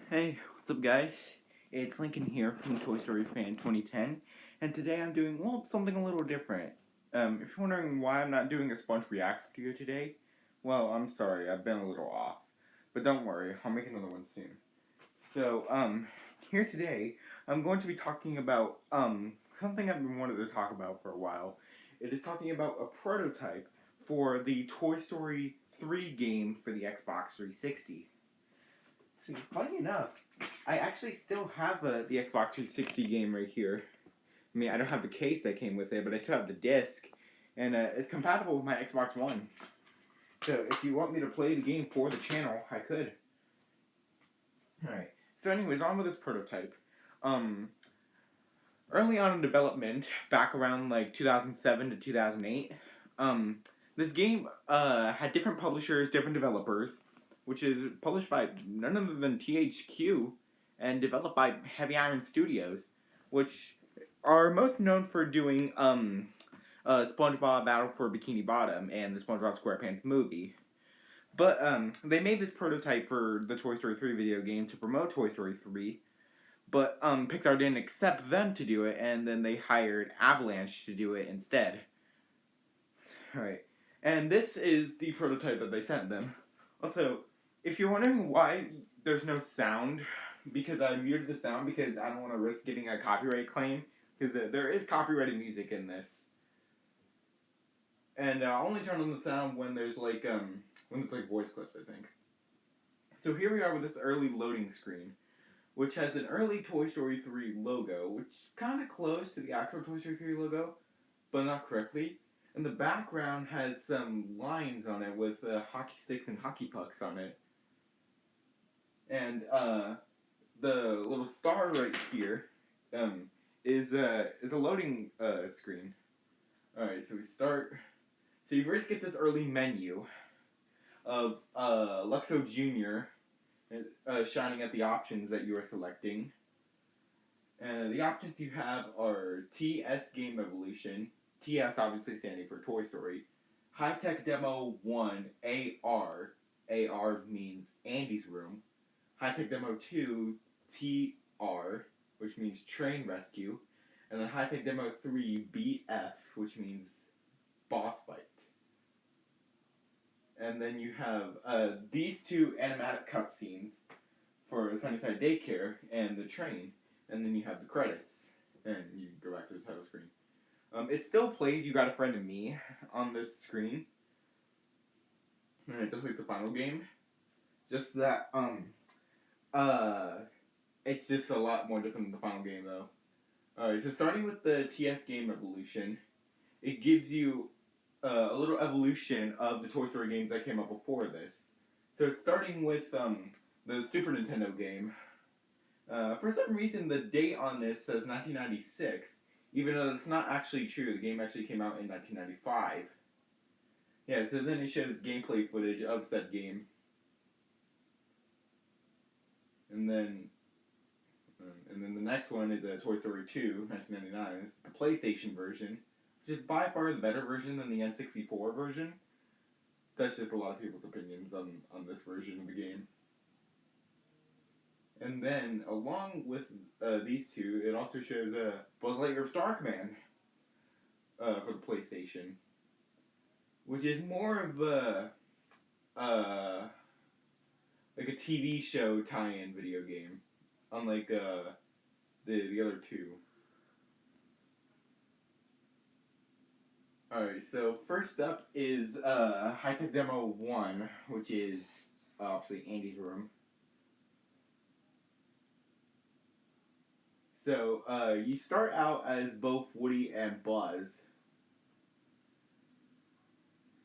Hey, what's up guys? It's Lincoln here from Toy Story Fan 2010, and today I'm doing, something a little different. If you're wondering why I'm not doing a Sponge Reacts video today, well, I'm sorry, I've been a little off. But don't worry, I'll make another one soon. So, here today, I'm going to be talking about, something I've been wanting to talk about for a while. It is talking about a prototype for the Toy Story 3 game for the Xbox 360. See, funny enough, I actually still have the Xbox 360 game right here. I mean, I don't have the case that came with it, but I still have the disc, and it's compatible with my Xbox One. So if you want me to play the game for the channel, I could. Alright, so anyways, on with this prototype. Early on in development, back around like 2007 to 2008, this game had different publishers, different developers, which is published by none other than THQ and developed by Heavy Iron Studios, which are most known for doing SpongeBob Battle for Bikini Bottom and the SpongeBob SquarePants movie. But they made this prototype for the Toy Story 3 video game to promote Toy Story 3, but Pixar didn't accept them to do it, and then they hired Avalanche to do it instead. Alright, and this is the prototype that they sent them. Also, if you're wondering why there's no sound, because I muted the sound because I don't want to risk getting a copyright claim, because there is copyrighted music in this. And I'll only turn on the sound when there's like voice clips, I think. So here we are with this early loading screen, which has an early Toy Story 3 logo, which is kind of close to the actual Toy Story 3 logo, but not correctly. And the background has some lines on it with hockey sticks and hockey pucks on it. And the little star right here is a loading screen. Alright, so we start. So you first get this early menu of Luxo Jr. Shining at the options that you are selecting. And the options you have are TS Game Evolution, TS obviously standing for Toy Story, High Tech Demo 1 AR, AR means Andy's Room, High Tech Demo 2 TR, which means Train Rescue, and then High Tech Demo 3 BF, which means Boss Fight. And then you have these two animatic cutscenes for Sunnyside Daycare and the train. And then you have the credits. And you go back to the title screen. It still plays You Got a Friend in Me on this screen. And just like the final game. Just that, it's just a lot more different than the final game, though. Alright, so starting with the TS Game Evolution, it gives you a little evolution of the Toy Story games that came up before this. So it's starting with the Super Nintendo game. For some reason, the date on this says 1996, even though it's not actually true. The game actually came out in 1995. Yeah, so then it shows gameplay footage of said game. And then the next one is Toy Story 2, 1999. This is the PlayStation version, which is by far the better version than the N64 version. That's just a lot of people's opinions on this version of the game. And then, along with these two, it also shows Buzz Lightyear Star Command for the PlayStation, which is more of like a TV show tie-in video game, unlike the other two. Alright, so first up is High Tech Demo 1, which is obviously Andy's Room. So, you start out as both Woody and Buzz.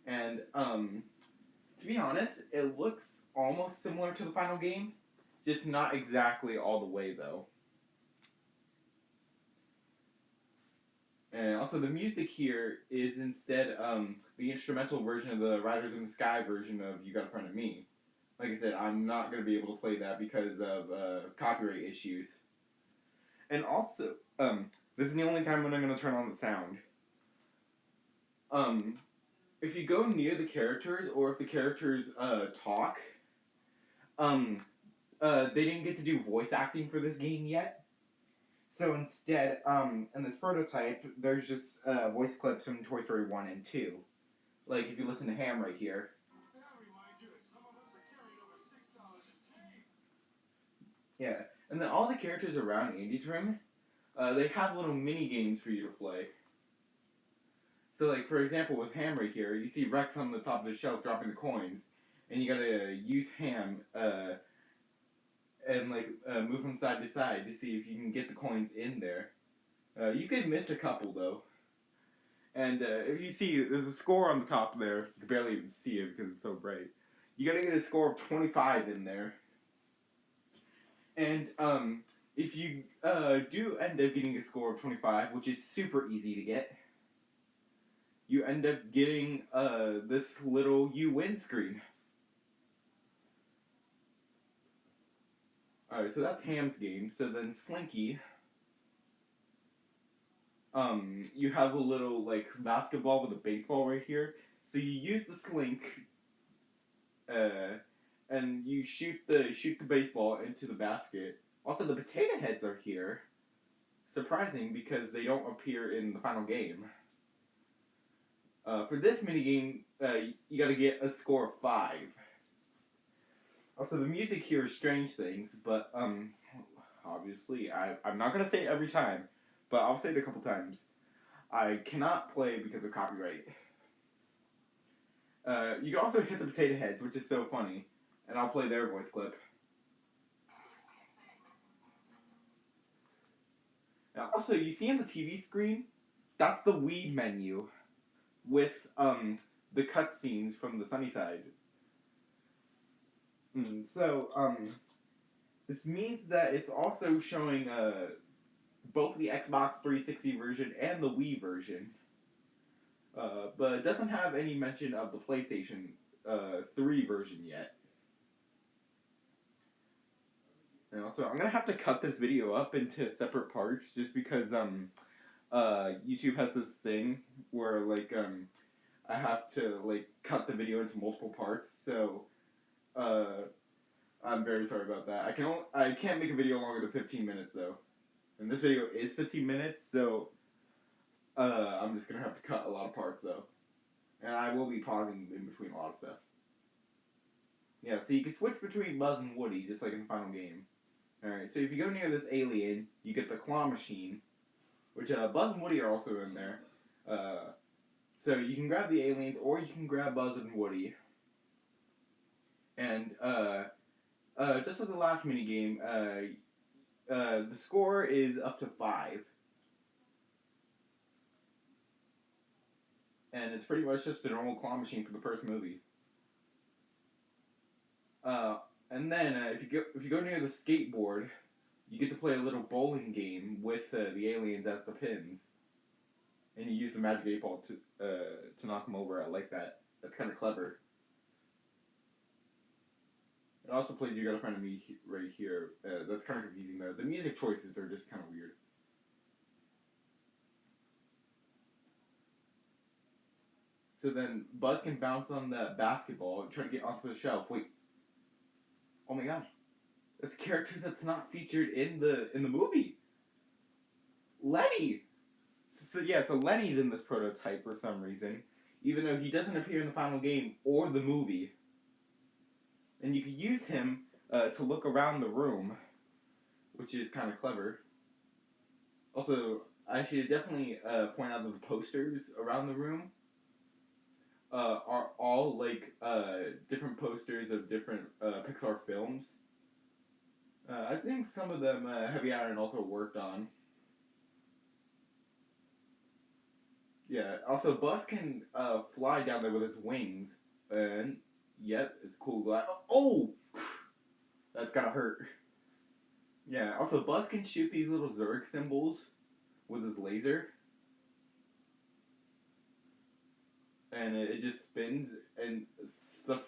And, to be honest, it looks almost similar to the final game, just not exactly all the way, though. And also, the music here is instead the instrumental version of the Riders in the Sky version of You Got a Friend in Me. Like I said, I'm not going to be able to play that because of copyright issues. And also, this is the only time when I'm going to turn on the sound. If you go near the characters, or if the characters talk, they didn't get to do voice acting for this game yet. So instead, in this prototype, there's just voice clips from Toy Story 1 and 2. Like, if you listen to Ham right here. Yeah, and then all the characters around Andy's room, they have little mini games for you to play. So, like, for example, with Ham right here, you see Rex on the top of the shelf dropping the coins, and you gotta use Ham, and, like, move from side to side to see if you can get the coins in there. You could miss a couple, though. And if you see, there's a score on the top there. You can barely even see it because it's so bright. You gotta get a score of 25 in there. And if you do end up getting a score of 25, which is super easy to get, you end up getting this little you win screen. Alright, so that's Ham's game. So then Slinky, you have a little like basketball with a baseball right here. So you use the slink, and you shoot the baseball into the basket. Also, the potato heads are here. Surprising because they don't appear in the final game. For this minigame, you got to get a score of 5. Also, the music here is Strange Things, but obviously, I'm not gonna say it every time, but I'll say it a couple times. I cannot play because of copyright. You can also hit the potato heads, which is so funny, and I'll play their voice clip. Now, also, you see on the TV screen, that's the Wii menu with the cutscenes from the sunny side. So this means that it's also showing both the Xbox 360 version and the Wii version. But it doesn't have any mention of the PlayStation 3 version yet. And also, I'm gonna have to cut this video up into separate parts just because YouTube has this thing where like I have to like cut the video into multiple parts. So I'm very sorry about that. I can't make a video longer than 15 minutes though, and this video is 15 minutes, so I'm just gonna have to cut a lot of parts though, and I will be pausing in between a lot of stuff. Yeah, so you can switch between Buzz and Woody just like in the final game. Alright, so if you go near this alien, you get the claw machine, which Buzz and Woody are also in there. So you can grab the aliens, or you can grab Buzz and Woody. And just like the last minigame, the score is up to 5. And it's pretty much just a normal claw machine for the first movie. And then if you go near the skateboard, you get to play a little bowling game with the aliens as the pins, and you use the magic 8-ball to knock them over. I like that. That's kind of clever. It also plays You Gotta Find Me right here. That's kind of confusing though. The music choices are just kind of weird. So then Buzz can bounce on the basketball and try to get onto the shelf. Wait. Oh my gosh. It's a character that's not featured in the movie. Lenny! So Lenny's in this prototype for some reason, even though he doesn't appear in the final game or the movie. And you can use him to look around the room, which is kind of clever. Also, I should definitely point out that the posters around the room are all like different posters of different Pixar films. I think some of them Heavy Iron also worked on. Yeah, also Buzz can fly down there with his wings, and yep, it's cool. Oh! That's gotta hurt. Yeah, also Buzz can shoot these little Zurg symbols with his laser. And it just spins, and stuff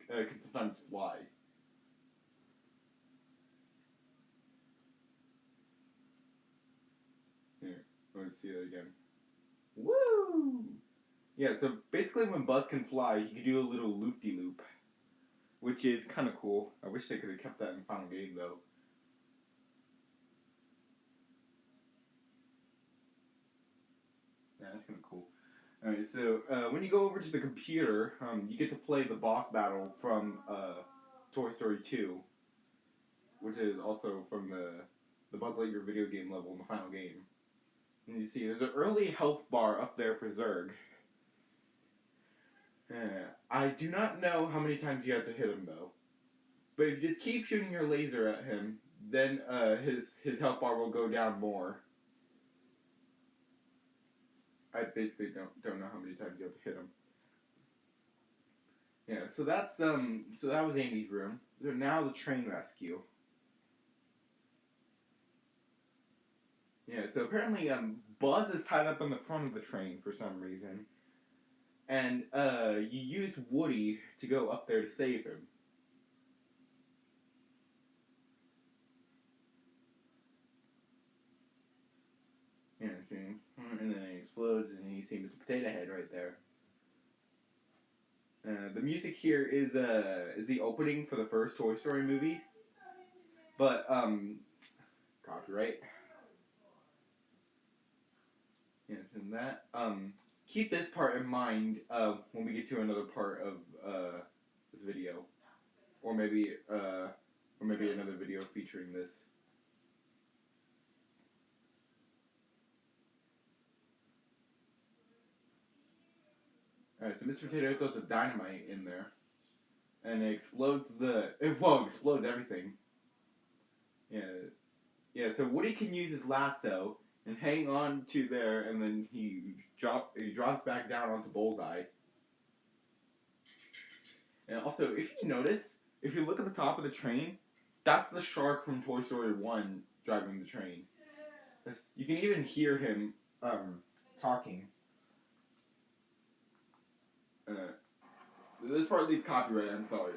can sometimes fly. Here, let's see that again. Woo! Yeah, so basically when Buzz can fly, he can do a little loop-de-loop. which is kind of cool. I wish they could have kept that in the final game, though. Yeah, that's kind of cool. Alright, so when you go over to the computer, you get to play the boss battle from Toy Story 2, which is also from the Buzz Lightyear video game level in the final game. And you see, there's an early health bar up there for Zurg. I do not know how many times you have to hit him, though. But if you just keep shooting your laser at him, then his health bar will go down more. I basically don't know how many times you have to hit him. Yeah, so that's so that was Amy's room. So now the train rescue. Yeah, so apparently Buzz is tied up on the front of the train for some reason. And you use Woody to go up there to save him. Yeah, see? And then it explodes, and you see Mr. Potato Head right there. The music here is the opening for the first Toy Story movie, but copyright. Yeah, and that keep this part in mind when we get to another part of this video, or maybe another video featuring this. Alright, so Mr. Potato throws a dynamite in there, and it explodes explodes everything. Yeah, so Woody can use his lasso and hang on to there, and then he drops back down onto Bullseye. And also, if you notice, if you look at the top of the train, that's the shark from Toy Story 1 driving the train. You can even hear him talking. This part leaves copyright, I'm sorry.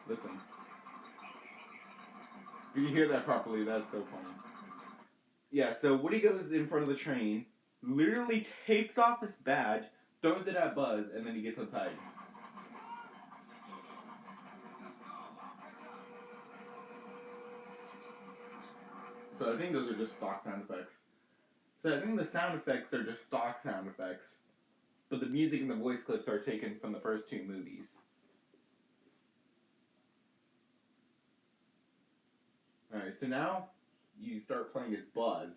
Listen. If you hear that properly, that's so funny. Yeah, so Woody goes in front of the train, literally takes off his badge, throws it at Buzz, and then he gets untied. So I think those are just stock sound effects. So I think the sound effects are just stock sound effects, but the music and the voice clips are taken from the first two movies. Alright, so now you start playing as Buzz.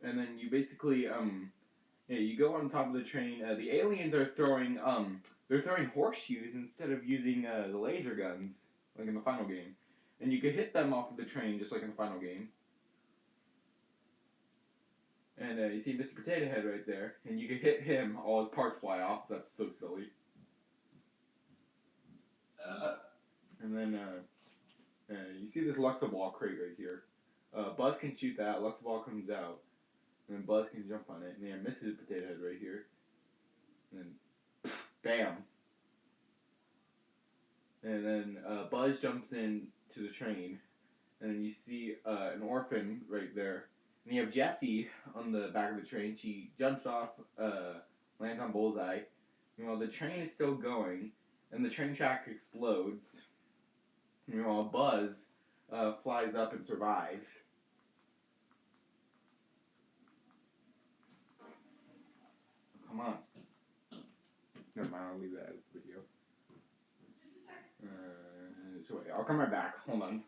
And then you basically, you go on top of the train. The aliens are throwing horseshoes instead of using the laser guns, like in the final game. And you can hit them off of the train, just like in the final game. And you see Mr. Potato Head right there, and you can hit him, all his parts fly off. That's so silly. And then you see this Luxaball crate right here. Buzz can shoot that, Luxaball comes out, and then Buzz can jump on it, and then Mrs. Potato Head right here. And then, bam! And then Buzz jumps in to the train, and then you see an orphan right there. And you have Jessie on the back of the train. She jumps off, lands on Bullseye. Meanwhile, the train is still going, and the train track explodes. Meanwhile, Buzz flies up and survives. Come on. Never mind, I'll leave that as a video. So wait, I'll come right back. Hold on.